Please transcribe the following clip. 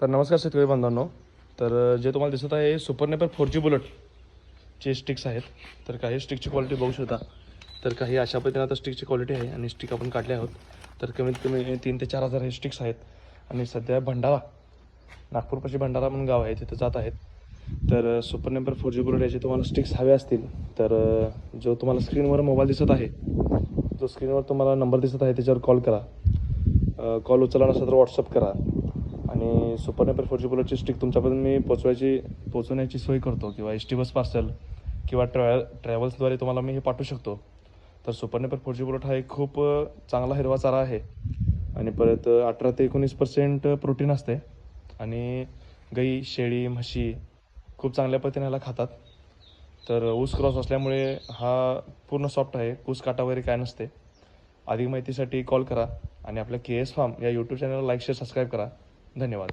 तर नमस्कार शेतकरी बांधवांनो. तर जे तुम्हाला दिसत आहे सुपर नेपर 4G बुलेटचे स्टिक्स आहेत. तर काही स्टिकची क्वालिटी बघू शकता. तर काही अशा पद्धतीने आता स्टिकची क्वालिटी आहे आणि स्टिक आपण काढले आहोत. तर कमीत कमी 3 ते 4 हजार हे स्टिक्स आहेत आणि सध्या भंडारा नागपूरपाशी भंडारा म्हणून गाव आहे तिथे जात आहेत. तर सुपर नेपर 4G बुलेट याचे तुम्हाला स्टिक्स हवे असतील तर जो तुम्हाला स्क्रीनवर मोबाईल दिसत आहे, जो स्क्रीनवर तुम्हाला नंबर दिसत आहे त्याच्यावर कॉल करा. कॉल उचलला नसेल तर व्हॉट्सअप करा आणि सुपर नेपर 4G बुलेटची स्टिक तुमच्यापर्यंत मी पोचवण्याची सोय करतो किंवा एस टी बस पार्सल किंवा ट्रॅव्हल्सद्वारे तुम्हाला मी हे पाठवू शकतो. तर सुपर नेपर 4G बुलेट हा एक खूप चांगला हिरवा चारा आहे आणि परत 18 ते 19% प्रोटीन असते आणि गाई, शेळी, म्हशी खूप चांगल्या पद्धतीने ह्याला खातात. तर ऊस क्रॉस असल्यामुळे हा पूर्ण सॉफ्ट आहे, ऊस काटा वगैरे काय नसते. अधिक माहितीसाठी कॉल करा आणि आपल्या KS फार्म या यूट्यूब चॅनलला लाईक शेअर सबस्क्राईब करा. धन्यवाद.